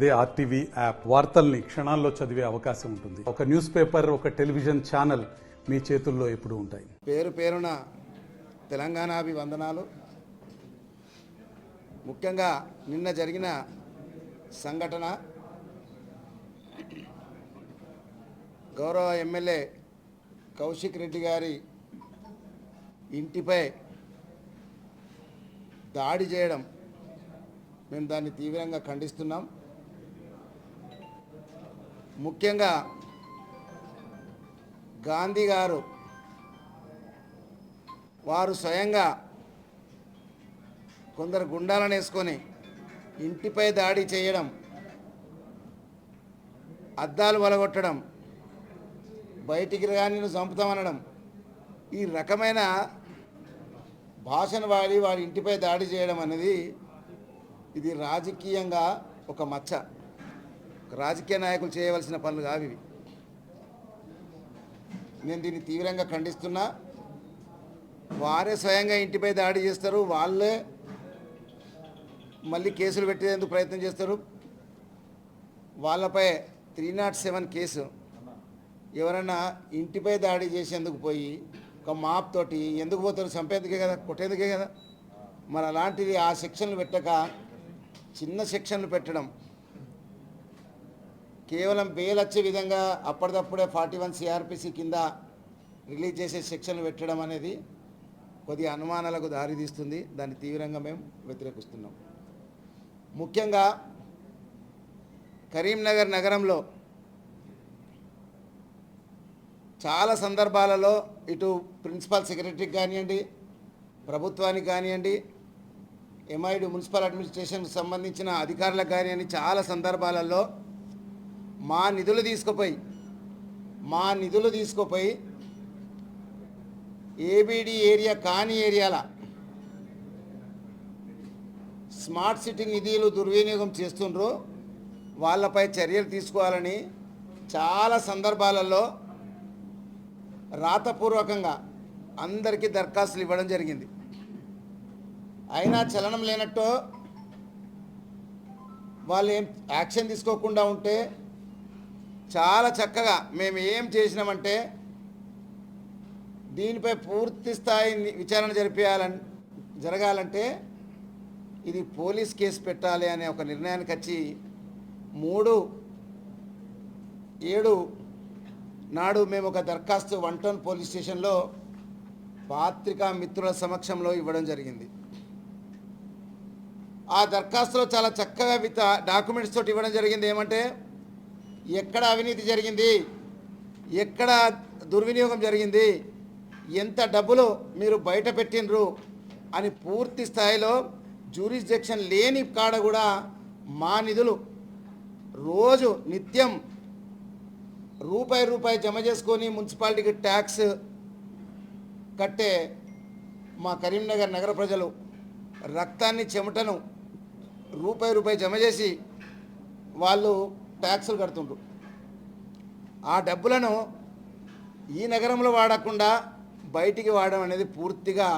అదే RTV app వార్తల్ని క్షణాల్లో చదివే అవకాశం ఉంటుంది. ఒక న్యూస్ పేపర్, ఒక టెలివిజన్ ఛానల్ మీ చేతుల్లో ఎప్పుడూ ఉంటాయి. పేరు పేరున తెలంగాణ అభివందనాలు. ముఖ్యంగా నిన్న జరిగిన సంఘటన గౌరవ ఎమ్మెల్యే కౌశిక్ రెడ్డి గారి ఇంటిపై దాడి చేయడం, మేము దాన్ని తీవ్రంగా ఖండిస్తున్నాం. ముఖ్యంగా గాంధీ గారు వారు స్వయంగా కొందరు గుండాలను వేసుకొని ఇంటిపై దాడి చేయడం, అద్దాలు వలగొట్టడం, బయటికి రాని చంపుతామనడం, ఈ రకమైన భాషను వాడి వారి ఇంటిపై దాడి చేయడం అనేది ఇది రాజకీయంగా ఒక మచ్చ. రాజకీయ నాయకులు చేయవలసిన పనులు కావు ఇవి. నేను దీన్ని తీవ్రంగా ఖండిస్తున్నా. వారే స్వయంగా ఇంటిపై దాడి చేస్తారు, వాళ్ళే మళ్ళీ కేసులు పెట్టేందుకు ప్రయత్నం చేస్తారు. వాళ్ళపై 307 కేసు. ఎవరన్నా ఇంటిపై దాడి చేసేందుకు పోయి ఒక మాప్ తోటి ఎందుకు పోతారు? చంపేందుకే కదా, కొట్టేందుకే కదా. మరి అలాంటిది ఆ సెక్షన్లు పెట్టక చిన్న సెక్షన్లు పెట్టడం, కేవలం బెయిల్ వచ్చే విధంగా అప్పటిదప్పుడే 41 CRPC కింద రిలీజ్ చేసే సెక్షన్లు పెట్టడం అనేది కొద్దిగా అనుమానాలకు దారితీస్తుంది. దాన్ని తీవ్రంగా మేము వ్యతిరేకిస్తున్నాం. ముఖ్యంగా కరీంనగర్ నగరంలో చాలా సందర్భాలలో ఇటు ప్రిన్సిపల్ సెక్రటరీకి కానివ్వండి, ప్రభుత్వానికి కానివ్వండి, MID మున్సిపల్ అడ్మినిస్ట్రేషన్కి సంబంధించిన అధికారులకు కానివ్వండి, చాలా సందర్భాలలో మా నిధులు తీసుకుపోయి ABD ఏరియా కాని ఏరియాల స్మార్ట్ సిటీ నిధులు దుర్వినియోగం చేస్తుండ్రు, వాళ్ళపై చర్యలు తీసుకోవాలని చాలా సందర్భాలలో రాతపూర్వకంగా అందరికీ దరఖాస్తులు ఇవ్వడం జరిగింది. అయినా చలనం లేనట్టు వాళ్ళు ఏం యాక్షన్ తీసుకోకుండా ఉంటే చాలా చక్కగా మేము ఏం చేసినామంటే దీనిపై పూర్తి స్థాయి విచారణ జరగాలంటే ఇది పోలీస్ కేసు పెట్టాలి అనే ఒక నిర్ణయానికి వచ్చి 3/7 నాడు మేము ఒక దరఖాస్తు 1 టౌన్ పోలీస్ స్టేషన్లో పాత్రికా మిత్రుల సమక్షంలో ఇవ్వడం జరిగింది. ఆ దరఖాస్తులో చాలా చక్కగా డాక్యుమెంట్స్ తోటి ఇవ్వడం జరిగింది. ఏమంటే ఎక్కడ అవినీతి జరిగింది, ఎక్కడ దుర్వినియోగం జరిగింది, ఎంత డబ్బులు మీరు బయట పెట్టినరు అని పూర్తి స్థాయిలో జ్యూరిస్డిక్షన్ లేని కాడ కూడా మా నిధులు రోజు నిత్యం రూపాయి జమ చేసుకొని మున్సిపాలిటీకి ట్యాక్స్ కట్టే మా కరీంనగర్ నగర ప్రజలు రక్తాన్ని చెమటను రూపాయి జమ చేసి వాళ్ళు ట్యాక్సులు కడుతుండ్రు. ఆ డబ్బులను ఈ నగరంలో వాడకుండా బయటికి వాడడం అనేది పూర్తిగా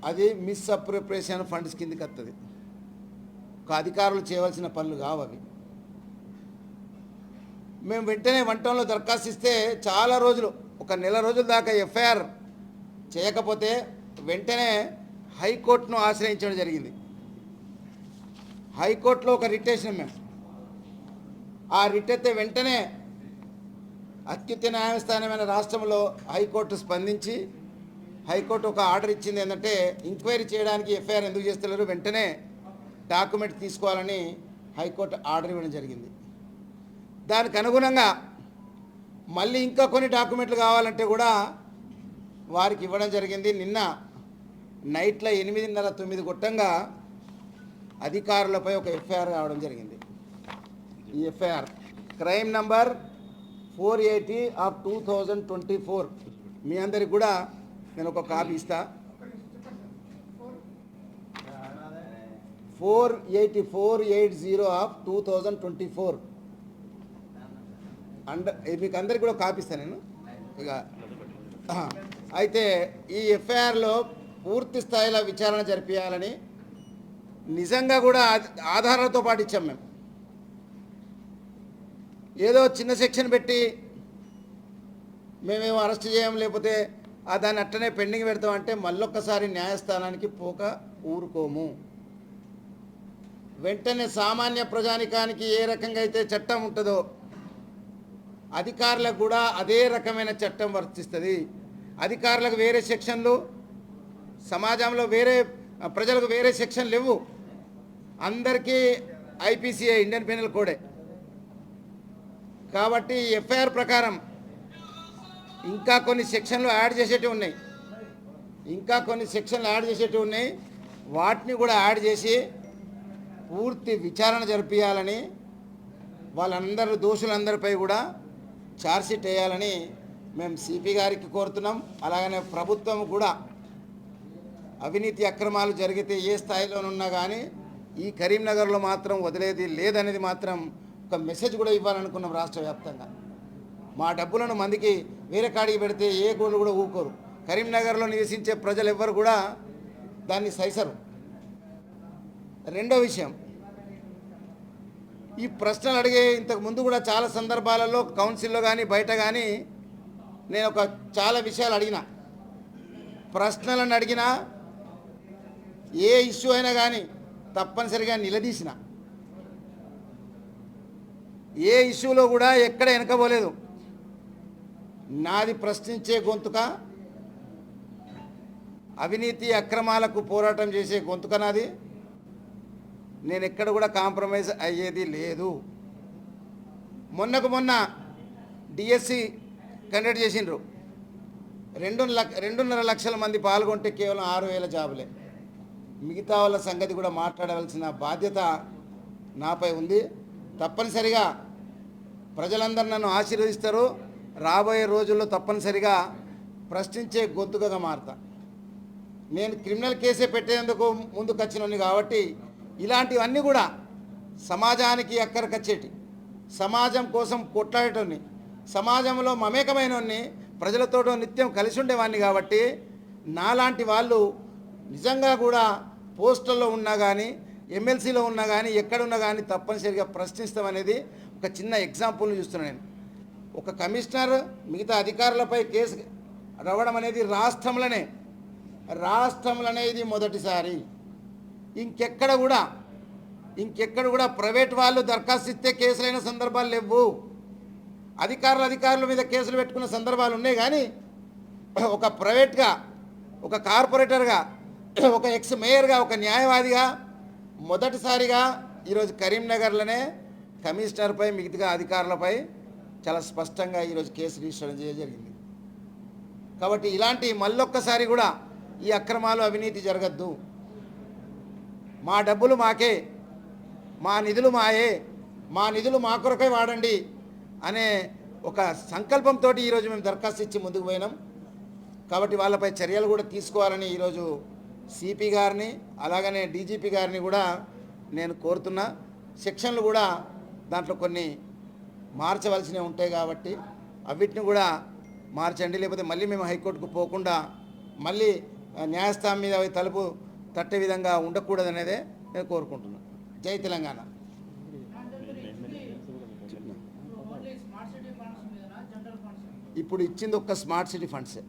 అది మిస్అప్రోప్రియేషన్ ఫండ్స్ కిందకి వస్తుంది. ఒక అధికారులు చేయవలసిన పనులు కావు అవి. మేము వెంటనే 1 టౌన్లో దరఖాస్తు ఇస్తే చాలా రోజులు, ఒక నెల రోజుల దాకా FIR చేయకపోతే వెంటనే హైకోర్టును ఆశ్రయించడం జరిగింది. హైకోర్టులో ఒక రిట్ వేసినాం మేము. ఆ రిట్ అయితే వెంటనే అత్యున్నత న్యాయస్థానమైన రాష్ట్రంలో హైకోర్టు స్పందించి హైకోర్టు ఒక ఆర్డర్ ఇచ్చింది. ఏంటంటే ఎంక్వైరీ చేయడానికి FIR ఎందుకు చేస్తలేరు, వెంటనే డాక్యుమెంట్ తీసుకోవాలని హైకోర్టు ఆర్డర్ ఇవ్వడం జరిగింది. దానికి అనుగుణంగా మళ్ళీ ఇంకా కొన్ని డాక్యుమెంట్లు కావాలంటే కూడా వారికి ఇవ్వడం జరిగింది. నిన్న నైట్లో 8:30-9 గొట్టంగా అధికారులపై ఒక FIR రావడం జరిగింది. ఈ FIR క్రైమ్ నంబర్ 480/2024. మీ అందరికి కూడా నేను ఒక కాపీ ఇస్తా. 480/2024 మీకు అందరికి కూడా కాపీ ఇస్తాను నేను. ఇక అయితే ఈ FIRలో పూర్తి స్థాయిలో విచారణ జరిపించాలని నిజంగా కూడా ఆధారాలతో పాటు ఇచ్చాం మేము. ఏదో చిన్న సెక్షన్ పెట్టి మేమేమో అరెస్ట్ చేయం లేకపోతే దాన్ని అట్టనే పెండింగ్ పెడతామంటే మళ్ళొక్కసారి న్యాయస్థానానికి పోక ఊరుకోము. వెంటనే సామాన్య ప్రజానికానికి ఏ రకంగా అయితే చట్టం ఉంటుందో అధికారులకు కూడా అదే రకమైన చట్టం వర్తిస్తుంది. అధికారులకు వేరే సెక్షన్లు, సమాజంలో వేరే ప్రజలకు వేరే సెక్షన్లు లేవు. అందరికీ ఐపీసీఏ, ఇండియన్ పీనల్ కోడే. కాబట్టి ఎఫ్ఐఆర్ ప్రకారం ఇంకా కొన్ని సెక్షన్లు యాడ్ చేసేటివి ఉన్నాయి. వాటిని కూడా యాడ్ చేసి పూర్తి విచారణ జరిపించాలని, వాళ్ళందరూ దోషులందరిపై కూడా ఛార్జ్షీట్ వేయాలని మేము సిపి గారికి కోరుతున్నాం. అలాగనే ప్రభుత్వం కూడా అవినీతి అక్రమాలు జరిగితే ఏ స్థాయిలోనున్నా కానీ ఈ కరీంనగర్లో మాత్రం వదిలేది లేదనేది మాత్రం ఒక మెసేజ్ కూడా ఇవ్వాలనుకున్నాం రాష్ట్ర వ్యాప్తంగా. మా డబ్బులను మందికి వేరే కాడికి పెడితే ఏ గోళ్ళు కూడా ఊరుకోరు. కరీంనగర్లో నివసించే ప్రజలు ఎవ్వరు కూడా దాన్ని సహించరు. రెండో విషయం, ఈ ప్రశ్నలు అడిగే ఇంతకు ముందు కూడా చాలా సందర్భాలలో కౌన్సిల్లో కానీ బయట కానీ నేను చాలా విషయాలు అడిగిన, ప్రశ్నలను అడిగినా ఏ ఇష్యూ అయినా కానీ తప్పనిసరిగా నిలదీసిన. ఏ ఇష్యూలో కూడా ఎక్కడ వెనకబోలేదు. నాది ప్రశ్నించే గొంతుక, అవినీతి అక్రమాలకు పోరాటం చేసే గొంతుక నాది. నేను ఎక్కడ కూడా కాంప్రమైజ్ అయ్యేది లేదు. మొన్న డిఎస్సి కండక్ట్ చేసిండ్రు. 2.5 లక్షల మంది పాల్గొంటే కేవలం 6,000 జాబులే. మిగతా వాళ్ళ సంగతి కూడా మాట్లాడవలసిన బాధ్యత నాపై ఉంది. తప్పనిసరిగా ప్రజలందరూ నన్ను ఆశీర్వదిస్తారు. రాబోయే రోజుల్లో తప్పనిసరిగా ప్రశ్నించే గొంతుకగా మారుతా. నేను క్రిమినల్ కేసే పెట్టేందుకు ముందుకు వచ్చినోని కాబట్టి ఇలాంటివన్నీ కూడా సమాజానికి అక్కరకొచ్చేటి, సమాజం కోసం కొట్లాడేటోని, సమాజంలో మమేకమైనోని, ప్రజలతో నిత్యం కలిసి ఉండేవాడిని కాబట్టి నాలాంటి వాళ్ళు నిజంగా కూడా పోస్టుల్లో ఉన్నా కానీ, ఎమ్మెల్సీలో ఉన్నా కానీ, ఎక్కడున్నా కానీ తప్పనిసరిగా ప్రశ్నిస్తామనేది ఒక చిన్న ఎగ్జాంపుల్ని చూస్తున్నాను నేను. ఒక కమిషనర్ మిగతా అధికారులపై కేసు రావడం అనేది రాష్ట్రంలోనే ఇది మొదటిసారి. ఇంకెక్కడ కూడా ప్రైవేట్ వాళ్ళు దరఖాస్తు ఇస్తే కేసులైన సందర్భాలు లేవు. అధికారుల మీద కేసులు పెట్టుకున్న సందర్భాలు ఉన్నాయి. కానీ ఒక ప్రైవేట్గా, ఒక కార్పొరేటర్గా, ఒక ఎక్స్ మేయర్గా, ఒక న్యాయవాదిగా మొదటిసారిగా ఈరోజు కరీంనగర్లోనే కమిషనర్పై మిగతా అధికారులపై చాలా స్పష్టంగా ఈరోజు కేసు రిజిస్టర్ చేయడం జరిగింది. కాబట్టి ఇలాంటి మళ్ళొక్కసారి కూడా ఈ అక్రమాలు, అవినీతి జరగద్దు. మా డబ్బులు మాకే, మా నిధులు మాయే, మా నిధులు మా కొరకై వాడండి అనే ఒక సంకల్పంతో ఈరోజు మేము దరఖాస్తు ఇచ్చి ముందుకు పోయినాం. కాబట్టి వాళ్ళపై చర్యలు కూడా తీసుకోవాలని ఈరోజు సిపి గారిని అలాగనే డీజీపీ గారిని కూడా నేను కోరుతున్నా. సెక్షన్లు కూడా దాంట్లో కొన్ని మార్చవలసినవి ఉంటాయి కాబట్టి అవిటిని కూడా మార్చండి. లేకపోతే మళ్ళీ మేము హైకోర్టుకు పోకుండా మళ్ళీ న్యాయస్థానం మీద తలుపు తట్టే విధంగా ఉండకూడదనేదే నేను కోరుకుంటున్నాను. జై తెలంగాణ. ఇప్పుడు ఇచ్చింది ఒక్క స్మార్ట్ సిటీ ఫండ్సే.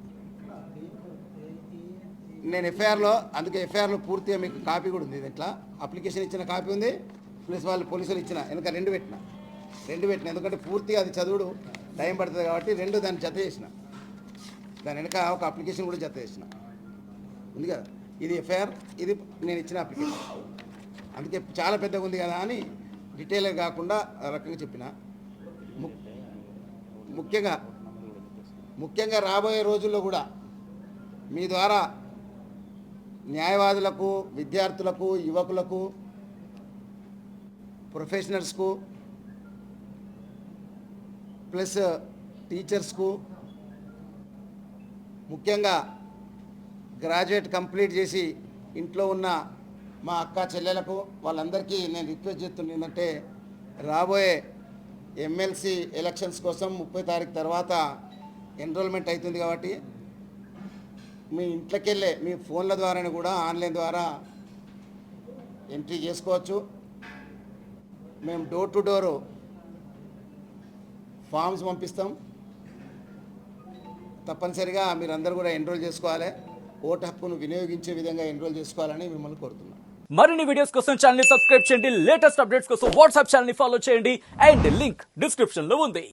నేను ఎఫ్ఐఆర్లో, అందుకే ఎఫ్ఐఆర్లో పూర్తిగా మీకు కాపీ కూడా ఉంది. దీంట్లో అప్లికేషన్ ఇచ్చిన కాపీ ఉంది, ప్లస్ వాళ్ళు పోలీసులు ఇచ్చిన వెనక రెండు పెట్టిన. ఎందుకంటే పూర్తిగా అది చదువుడు టైం పడుతుంది కాబట్టి దాన్ని జత చేసిన. దాని వెనక ఒక అప్లికేషన్ కూడా జత చేసిన ఉంది కదా. ఇది ఎఫ్ఐఆర్, ఇది నేను ఇచ్చిన అప్లికేషన్. అందుకే చాలా పెద్దగా ఉంది కదా అని డీటెయిల్గా కాకుండా రకంగా చెప్పిన. ముఖ్యంగా రాబోయే రోజుల్లో కూడా మీ ద్వారా న్యాయవాదులకు, విద్యార్థులకు, యువకులకు, ప్రొఫెషనల్స్కు, ప్లస్ టీచర్స్కు, ముఖ్యంగా గ్రాడ్యుయేట్ కంప్లీట్ చేసి ఇంట్లో ఉన్న మా అక్క చెల్లెలకు వాళ్ళందరికీ నేను రిక్వెస్ట్ చేస్తుంది ఏంటంటే, రాబోయే ఎమ్మెల్సీ ఎలక్షన్స్ కోసం 30 తారీఖు తర్వాత ఎన్రోల్మెంట్ అవుతుంది కాబట్టి మీ ఇంట్లోకెళ్ళే మీ ఫోన్ల ద్వారానే కూడా ఆన్లైన్ ద్వారా ఎంట్రీ చేసుకోవచ్చు. మేము డోర్ టు డోరు ఫామ్స్ పంపిస్తాం. తప్పనిసరిగా మీరందరూ కూడా ఎన్రోల్ చేసుకోవాలి. ఓటు హక్కును వినియోగించే విధంగా ఎన్రోల్ చేసుకోవాలని మిమ్మల్ని కోరుతున్నాను. మరిన్ని వీడియోస్ కోసం ఛానల్ ని సబ్స్క్రైబ్ చేయండి. లేటెస్ట్ అప్డేట్స్ కోసం వాట్సాప్ ఛానల్ ని ఫాలో చేయండి. అండ్ లింక్ డిస్క్రిప్షన్ లో ఉంది.